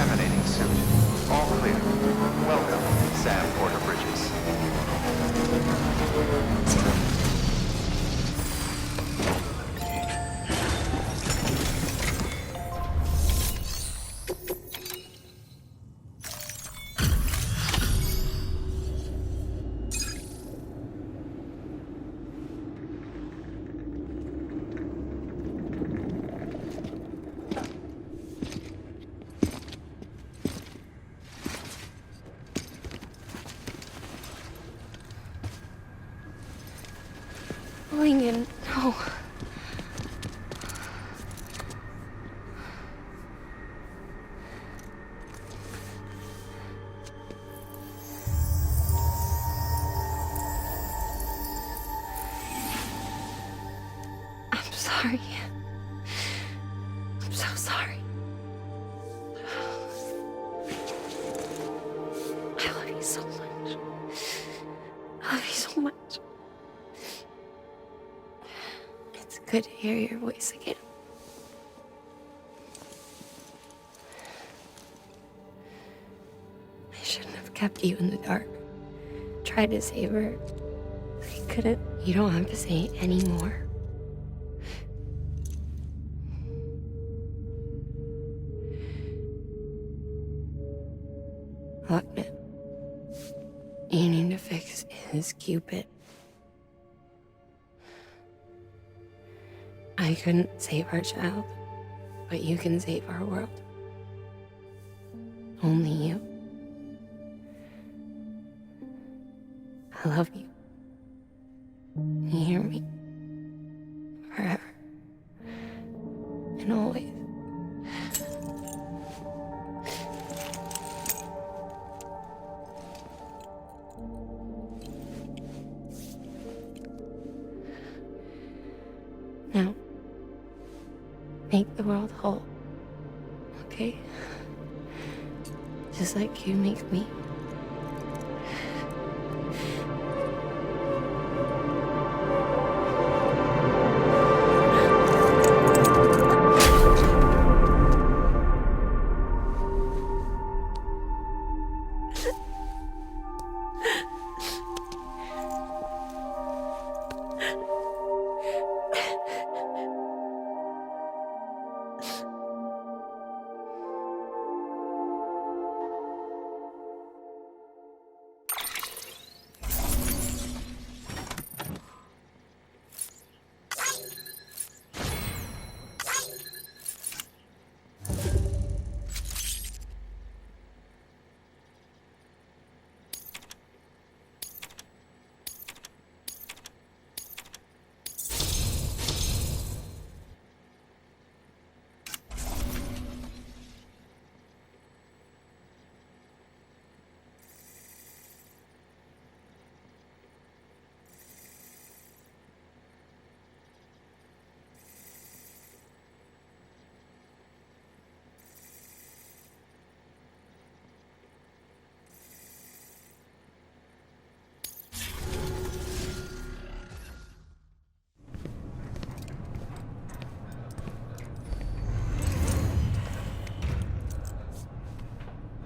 Contaminating suit. All clear. Welcome, Sam Porter Bridges. Lingen, no. I'm sorry. I'm so sorry. I love you so much. I love you so much. It's good to hear your voice again. I shouldn't have kept you in the dark. Tried to save her. I couldn't. You don't have to say it anymore. Look, man. You need to fix his Cupid. I couldn't save our child, but you can save our world. Only you. I love you. You hear me? Forever. And always. Now, make the world whole, okay? Just like you make me.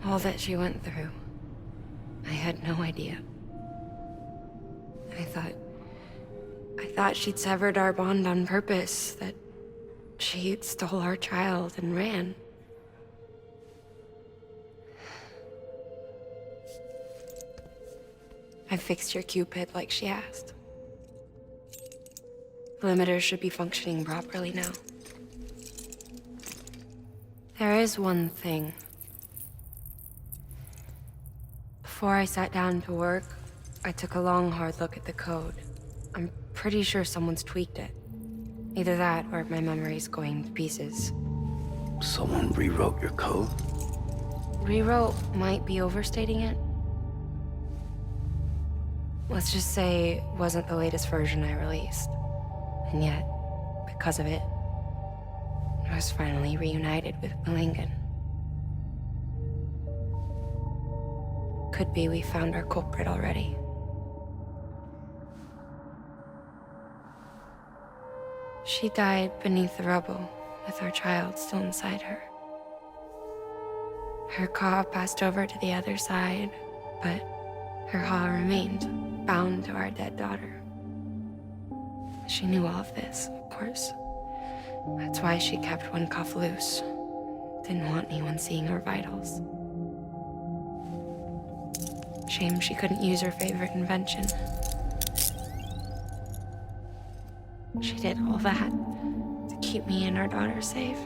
All that she went through, I had no idea. I thought she'd severed our bond on purpose, that she stole our child and ran. I fixed your Cupid like she asked. The limiter should be functioning properly now. There is one thing. Before I sat down to work, I took a long, hard look at the code. I'm pretty sure someone's tweaked it. Either that, or my memory's going to pieces. Someone rewrote your code? Rewrote might be overstating it. Let's just say it wasn't the latest version I released. And yet, because of it, I was finally reunited with Lingen. Could be we found our culprit already. She died beneath the rubble, with our child still inside her. Her claw passed over to the other side, but her claw remained, bound to our dead daughter. She knew all of this, of course. That's why she kept one cuff loose. Didn't want anyone seeing her vitals. Shame she couldn't use her favorite invention. She did all that to keep me and our daughter safe.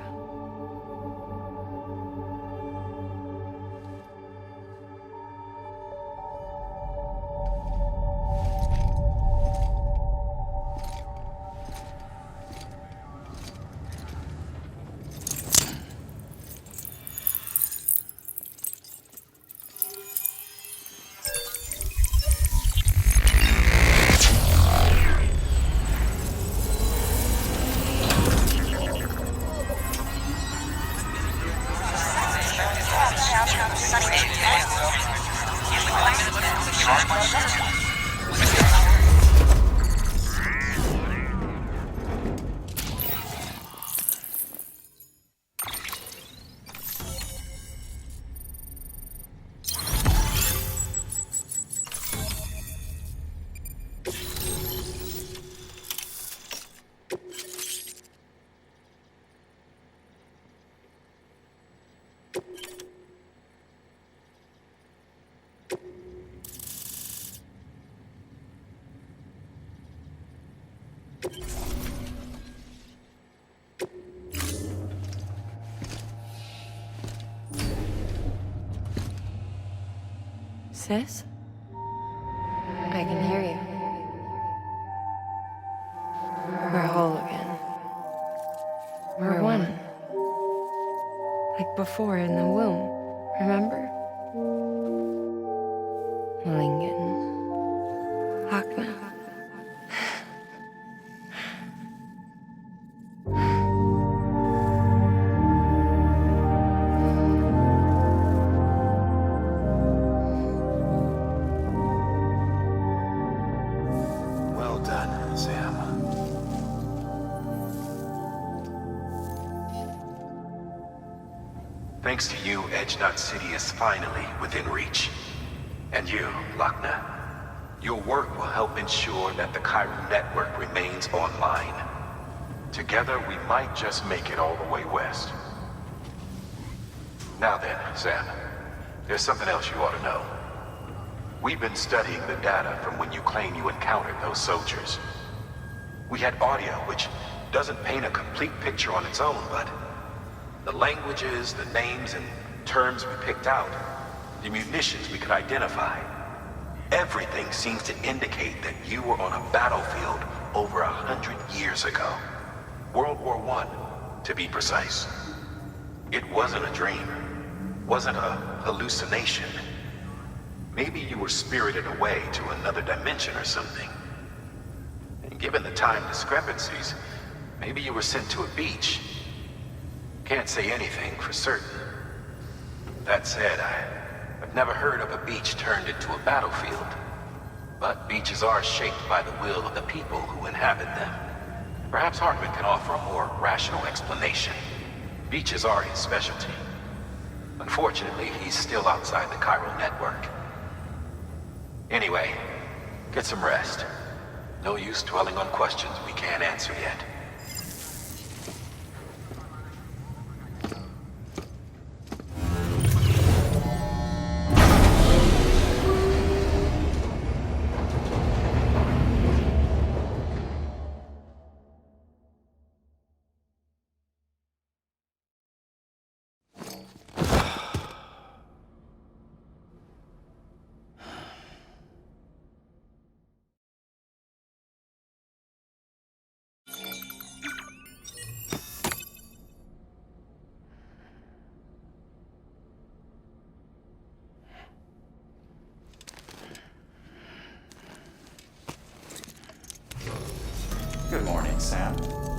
Sis? I can hear you. We're whole again. We're one. Like before in the womb, remember? Lingen. Hakna. Well done, Sam. Thanks to you, Edge Knot City is finally within reach. And you, Lochna, your work will help ensure that the Chiral network remains online. Together, we might just make it all the way west. Now then, Sam, there's something else you ought to know. We've been studying the data from when you claim you encountered those soldiers. We had audio which doesn't paint a complete picture on its own, but the languages, the names, and terms we picked out, the munitions we could identify, everything seems to indicate that you were on a battlefield over 100 years ago. World War I, to be precise. It wasn't a dream, wasn't a hallucination. Maybe you were spirited away to another dimension or something. And given the time discrepancies, maybe you were sent to a beach. Can't say anything for certain. That said, I've never heard of a beach turned into a battlefield. But beaches are shaped by the will of the people who inhabit them. Perhaps Hartman can offer a more rational explanation. Beaches are his specialty. Unfortunately, he's still outside the Chiral network. Anyway, get some rest. No use dwelling on questions we can't answer yet. Good morning, Sam.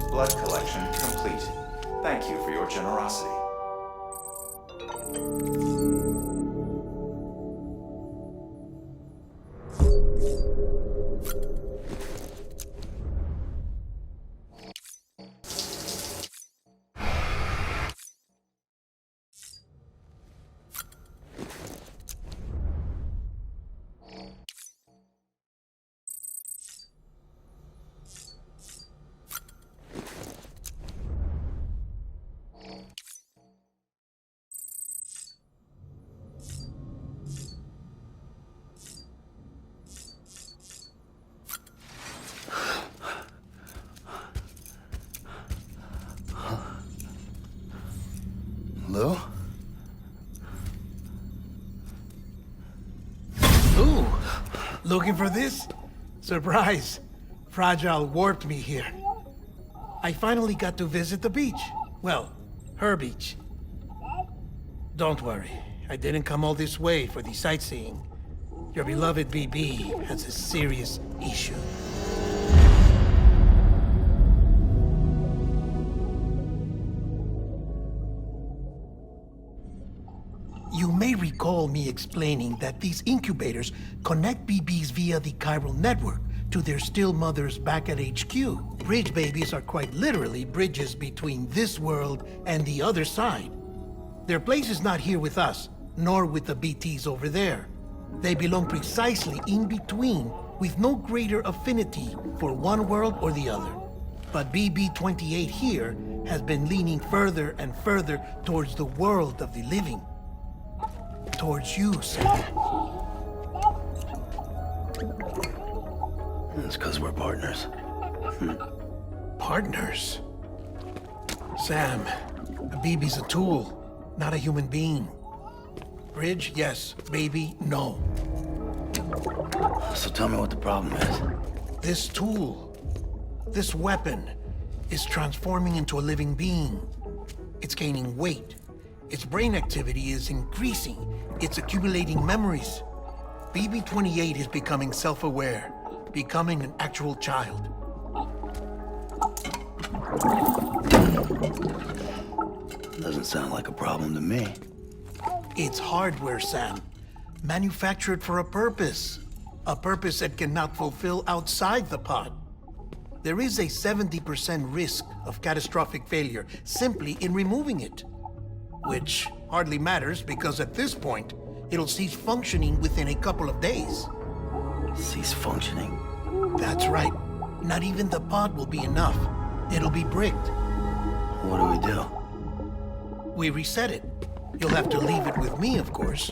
Blood collection complete. Thank you for your generosity. Lou? Ooh, looking for this? Surprise. Fragile warped me here. I finally got to visit the beach. Well, her beach. Don't worry, I didn't come all this way for the sightseeing. Your beloved BB has a serious issue. You may recall me explaining that these incubators connect BBs via the chiral network to their still mothers back at HQ. Bridge babies are quite literally bridges between this world and the other side. Their place is not here with us, nor with the BTs over there. They belong precisely in between, with no greater affinity for one world or the other. But BB-28 here has been leaning further and further towards the world of the living. Towards you, Sam. It's because we're partners. Partners? Sam, a BB's a tool, not a human being. Bridge, yes. Baby, no. So tell me what the problem is. This tool, this weapon, is transforming into a living being. It's gaining weight. Its brain activity is increasing. It's accumulating memories. BB-28 is becoming self-aware, becoming an actual child. Doesn't sound like a problem to me. It's hardware, Sam. Manufactured for a purpose. A purpose it cannot fulfill outside the pod. There is a 70% risk of catastrophic failure simply in removing it. Which hardly matters because at this point, it'll cease functioning within a couple of days. Cease functioning? That's right. Not even the pod will be enough. It'll be bricked. What do we do? We reset it. You'll have to leave it with me, of course.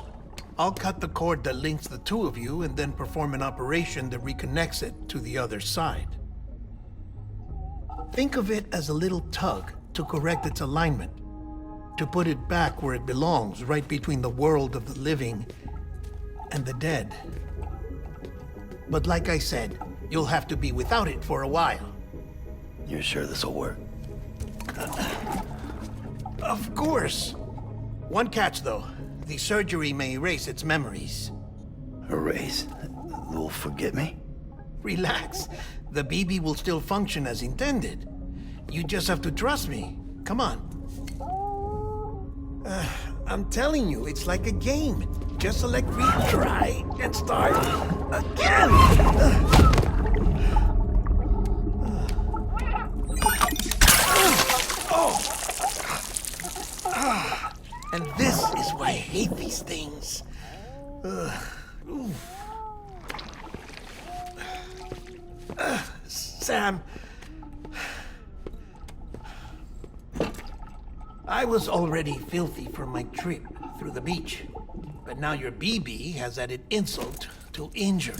I'll cut the cord that links the two of you and then perform an operation that reconnects it to the other side. Think of it as a little tug to correct its alignment, to put it back where it belongs, right between the world of the living and the dead. But like I said, you'll have to be without it for a while. You're sure this'll work? Of course. One catch, though. The surgery may erase its memories. Erase? Will forget me? Relax. The BB will still function as intended. You just have to trust me. Come on. I'm telling you, it's like a game. Just select retry and start again. And this is why I hate these things. Sam, I was already filthy from my trip through the beach, but now your BB has added insult to injury.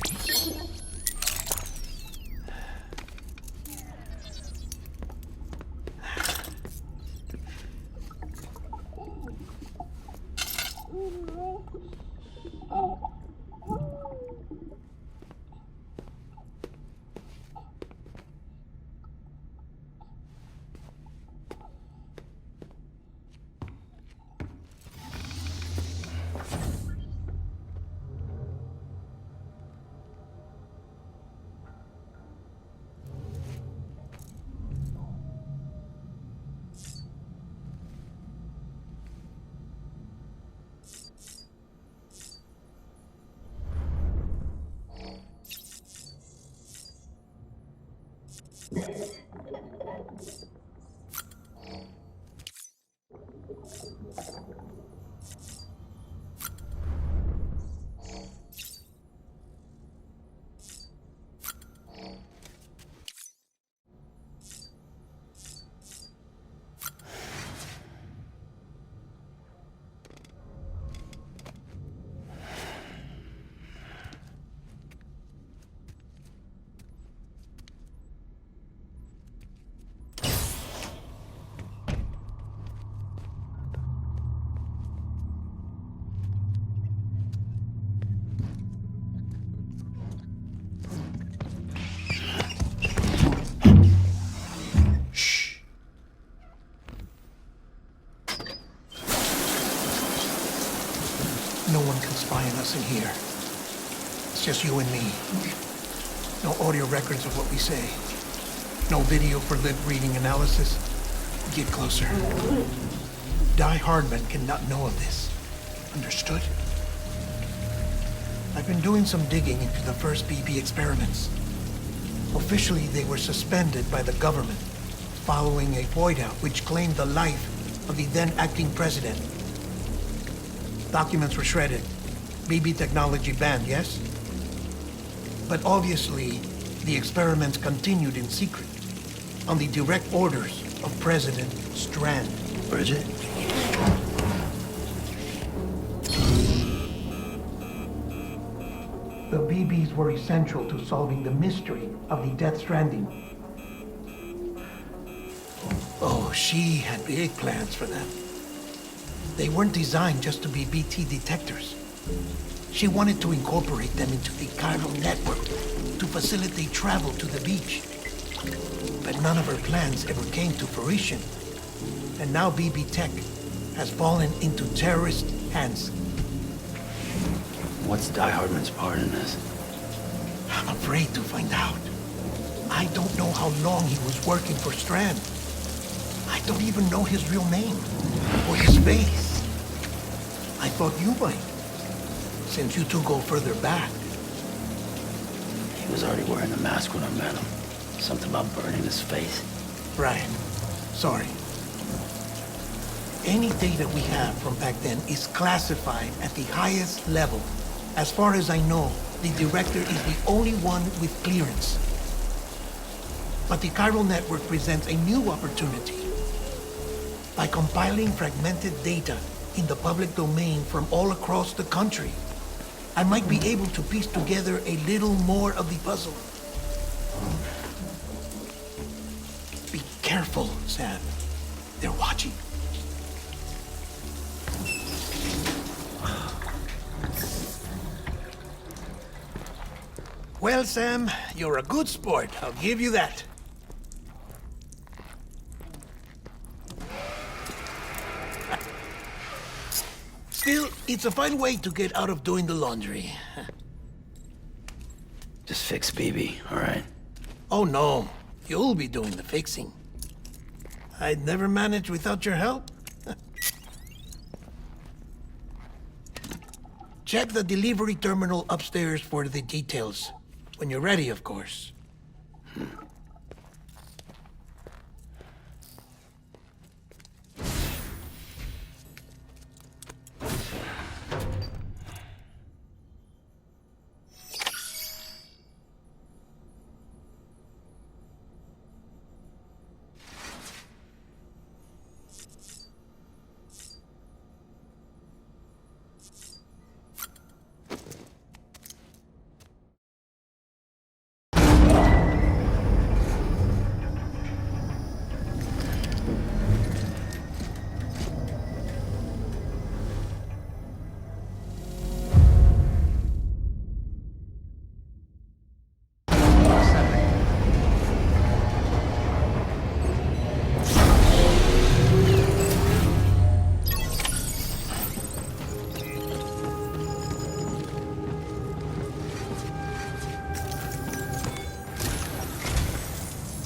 No one can spy on us in here. It's just you and me. No audio records of what we say. No video for lip-reading analysis. Get closer. Die-hardman cannot know of this. Understood? I've been doing some digging into the first BB experiments. Officially, they were suspended by the government following a void-out which claimed the life of the then-acting president. Documents were shredded. BB technology banned, yes? But obviously, the experiments continued in secret, on the direct orders of President Strand. Bridget? The BBs were essential to solving the mystery of the Death Stranding. Oh, she had big plans for them. They weren't designed just to be BT detectors. She wanted to incorporate them into the chiral network to facilitate travel to the beach. But none of her plans ever came to fruition. And now BB Tech has fallen into terrorist hands. What's die-hardman's part in this? I'm afraid to find out. I don't know how long he was working for Strand. I don't even know his real name or his face. I thought you might, since you two go further back. He was already wearing a mask when I met him. Something about burning his face. Right. Sorry. Any data we have from back then is classified at the highest level. As far as I know, the director is the only one with clearance. But the chiral network presents a new opportunity. By compiling fragmented data in the public domain from all across the country, I might be able to piece together a little more of the puzzle. Be careful, Sam. They're watching. Well, Sam, you're a good sport. I'll give you that. Still, it's a fine way to get out of doing the laundry. Just fix BB, all right? Oh, no. You'll be doing the fixing. I'd never manage without your help. Check the delivery terminal upstairs for the details. When you're ready, of course.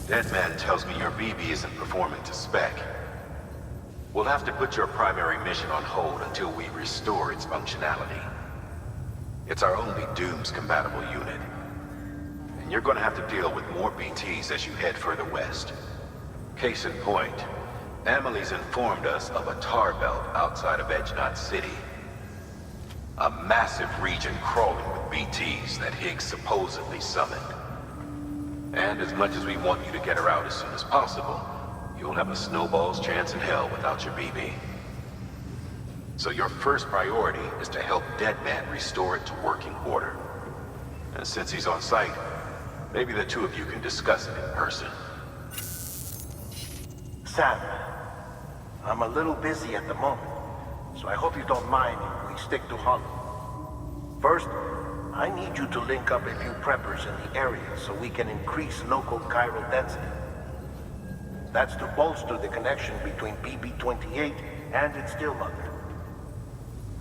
Deadman tells me your BB isn't performing to spec. We'll have to put your primary mission on hold until we restore its functionality. It's our only Dooms-compatible unit. And you're gonna have to deal with more BTs as you head further west. Case in point, Amelie's informed us of a tar belt outside of Edgenot City. A massive region crawling with BTs that Higgs supposedly summoned. And as much as we want you to get her out as soon as possible, you'll have a snowball's chance in hell without your BB. So your first priority is to help Deadman restore it to working order. And since he's on site, maybe the two of you can discuss it in person. Sam, I'm a little busy at the moment, so I hope you don't mind if we stick to Hollow. First, I need you to link up a few preppers in the area so we can increase local chiral density. That's to bolster the connection between BB-28 and its still mother.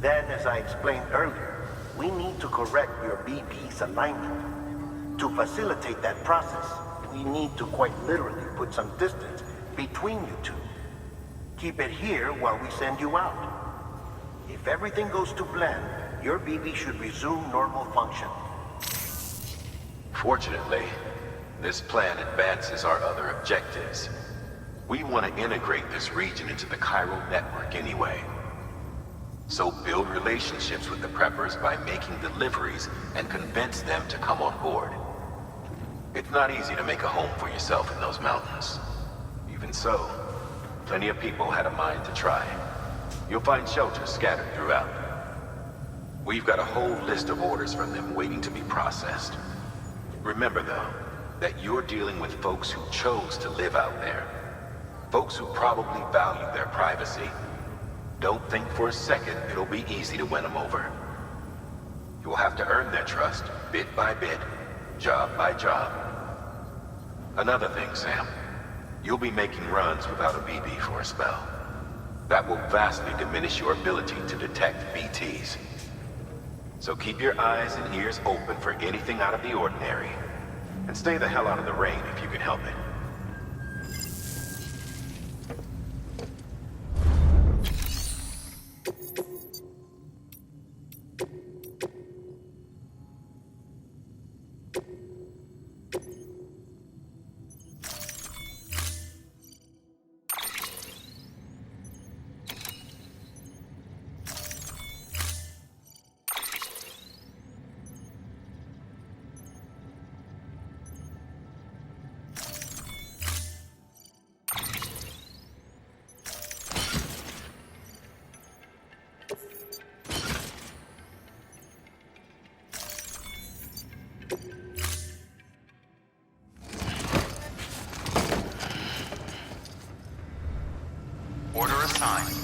Then, as I explained earlier, we need to correct your BB's alignment. To facilitate that process, we need to quite literally put some distance between you two. Keep it here while we send you out. If everything goes to plan, your BB should resume normal function. Fortunately, this plan advances our other objectives. We want to integrate this region into the chiral network anyway. So build relationships with the preppers by making deliveries and convince them to come on board. It's not easy to make a home for yourself in those mountains. Even so, plenty of people had a mind to try. You'll find shelters scattered throughout. We've got a whole list of orders from them waiting to be processed. Remember, though, that you're dealing with folks who chose to live out there. Folks who probably value their privacy. Don't think for a second it'll be easy to win them over. You'll have to earn their trust, bit by bit, job by job. Another thing, Sam. You'll be making runs without a BB for a spell. That will vastly diminish your ability to detect BTs. So keep your eyes and ears open for anything out of the ordinary. And stay the hell out of the rain if you can help it. Order assigned.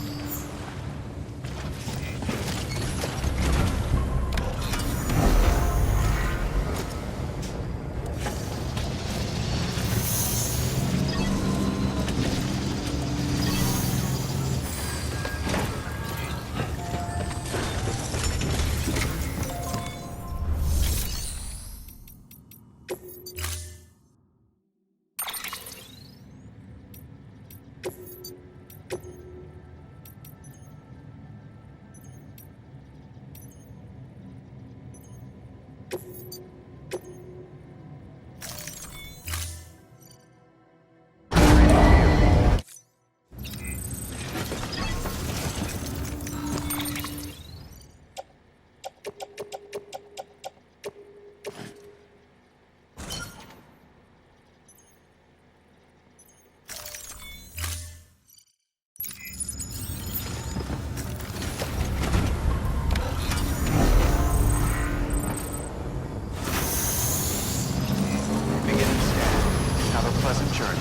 Pleasant journey.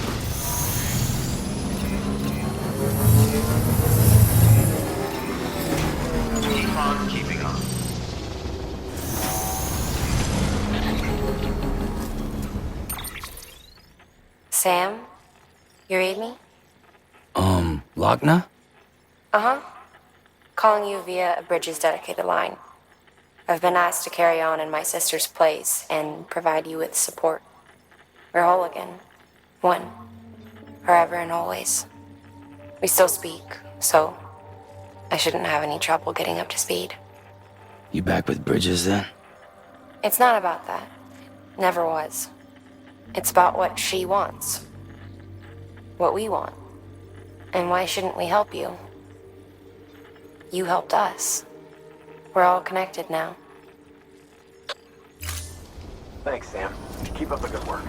Keep on keeping on. Sam? You read me? Lochna? Uh-huh. Calling you via a Bridges dedicated line. I've been asked to carry on in my sister's place and provide you with support. We're whole again. One. Forever and always. We still speak, so I shouldn't have any trouble getting up to speed. You back with Bridges then? It's not about that. Never was. It's about what she wants. What we want. And why shouldn't we help you? You helped us. We're all connected now. Thanks, Sam. Keep up the good work.